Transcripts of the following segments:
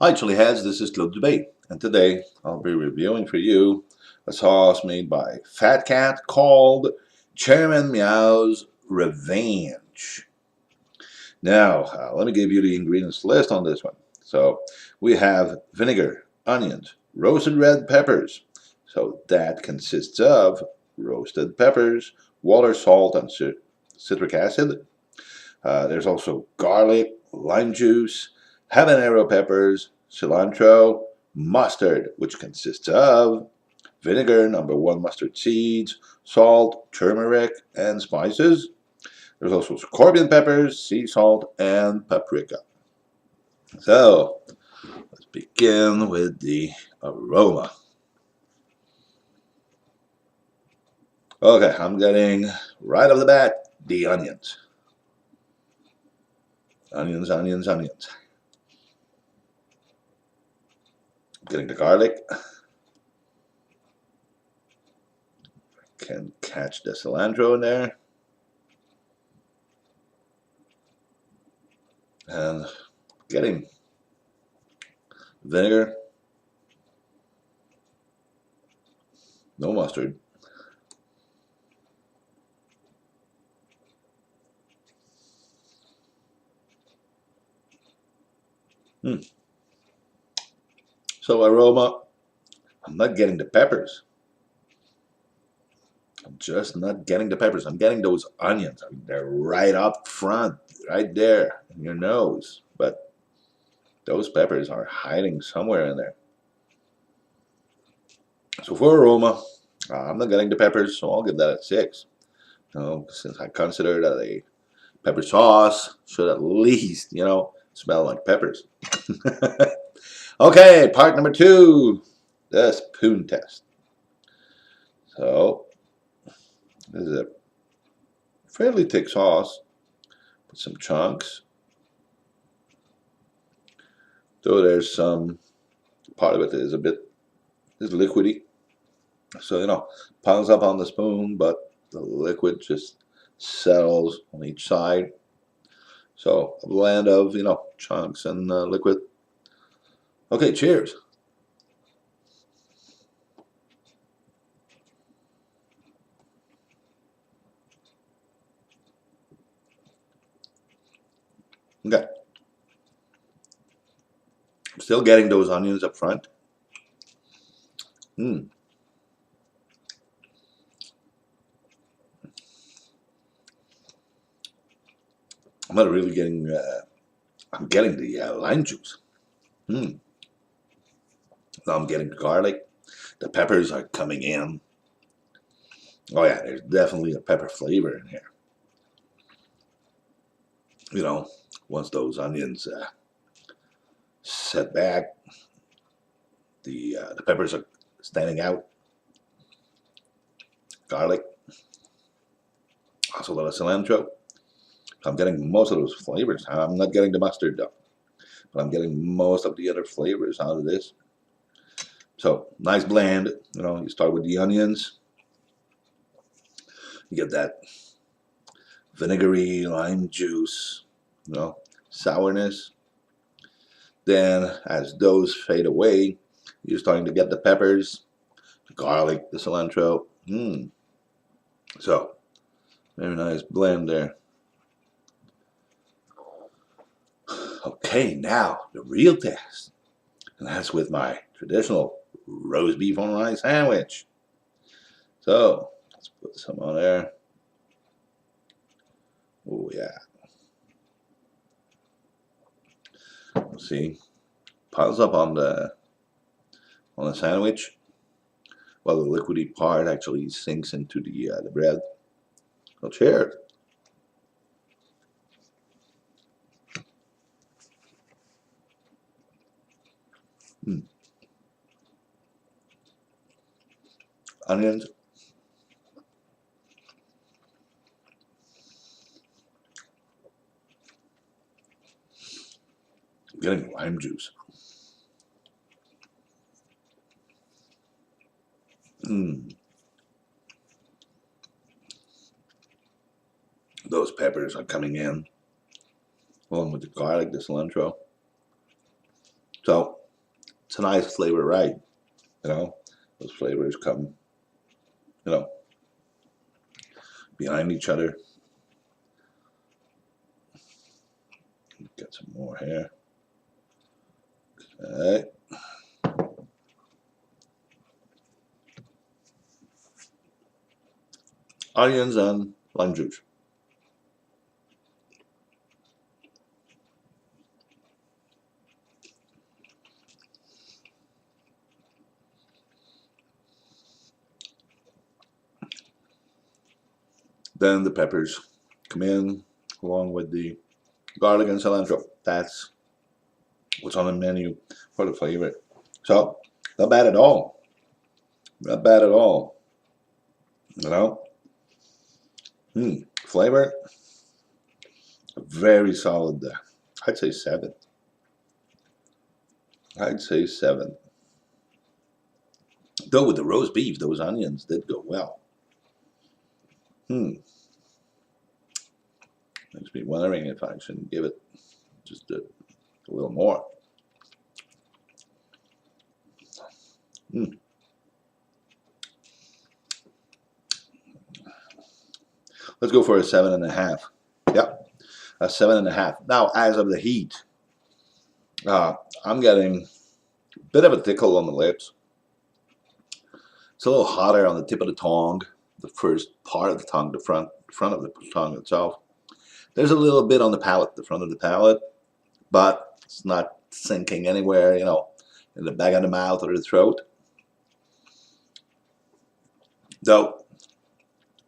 Hi Chili Heads, this is Club Debate, and today I'll be reviewing for you a sauce made by Fat Cat called Chairman Meow's Revenge. Now, let me give you the ingredients list on this one. So, we have vinegar, onions, roasted red peppers. So, that consists of roasted peppers, water, salt, and citric acid. There's also garlic, lime juice, habanero peppers, cilantro, mustard, which consists of vinegar, #1 mustard seeds, salt, turmeric, and spices. There's also scorpion peppers, sea salt, and paprika. So, let's begin with the aroma. Okay, I'm getting right off the bat the onions. Onions, onions, onions. Getting the garlic. Can catch the cilantro in there. And getting vinegar. No mustard. So aroma, I'm not getting the peppers. I'm just not getting the peppers. I'm getting those onions. I mean, they're right up front, right there in your nose. But those peppers are hiding somewhere in there. So for aroma, I'm not getting the peppers, so I'll give that a 6. Since I consider that a pepper sauce should at least, smell like peppers. Okay, part number 2, the spoon test. So this is a fairly thick sauce. Put some chunks. Though there's some part of it is liquidy. So, piles up on the spoon, but the liquid just settles on each side. So a blend of, chunks and liquid. Okay, cheers. Okay. Still getting those onions up front. I'm not really getting, I'm getting the lime juice. Now I'm getting the garlic. The peppers are coming in. Oh yeah, there's definitely a pepper flavor in here. Once those onions set back, the peppers are standing out. Garlic, also a little cilantro. I'm getting most of those flavors. I'm not getting the mustard though, but I'm getting most of the other flavors out of this. So nice blend. You start with the onions. You get that vinegary lime juice, sourness. Then as those fade away, you're starting to get the peppers, the garlic, the cilantro. So very nice blend there. Okay, now the real test. And that's with my traditional roast beef on rice sandwich. So let's put some on there. Oh yeah. See, piles up on the sandwich, while the liquidy part actually sinks into the bread. So cheers. Onions. Getting lime juice. Those peppers are coming in, along with the garlic, the cilantro. So it's a nice flavor, right? You know, those flavors come, you know, behind each other. Get some more here. Okay. Onions and lime juice. Then the peppers come in along with the garlic and cilantro. That's what's on the menu for the flavor. So, not bad at all. Not bad at all. You know? Flavor, very solid there. I'd say 7. I'd say 7. Though with the roast beef, those onions did go well. Makes me wondering if I shouldn't give it just a little more. Let's go for a 7.5. Yep, a 7.5. Now, as of the heat, I'm getting a bit of a tickle on the lips. It's a little hotter on the tip of the tongue, the first part of the tongue, the front of the tongue itself. There's a little bit on the palate, the front of the palate, but it's not sinking anywhere, you know, in the back of the mouth or the throat. Though,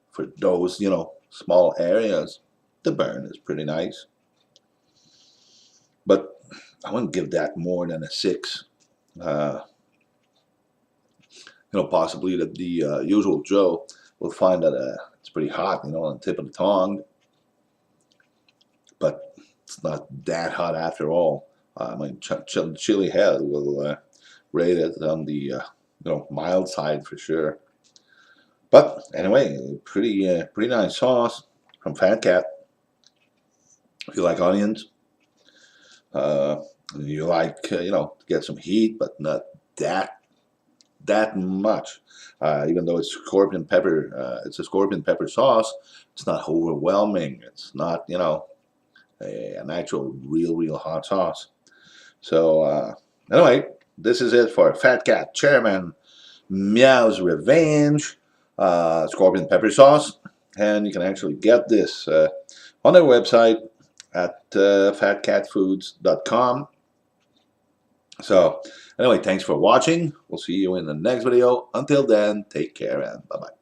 for those, you know, small areas, the burn is pretty nice. But I wouldn't give that more than a 6. You know, possibly that the usual Joe will find that it's pretty hot, you know, on the tip of the tongue. But it's not that hot after all. I mean, Chili Head will rate it on the you know, mild side for sure. But anyway, pretty nice sauce from Fat Cat. If you like onions, you like you know, to get some heat, but not that much. Even though it's scorpion pepper, it's a scorpion pepper sauce. It's not overwhelming. It's not, you know, an actual real hot sauce. So anyway, this is it for Fat Cat Chairman Meow's Revenge scorpion pepper sauce, and you can actually get this on their website at fatcatfoods.com. So anyway, thanks for watching. We'll see you in the next video. Until then, take care and bye-bye.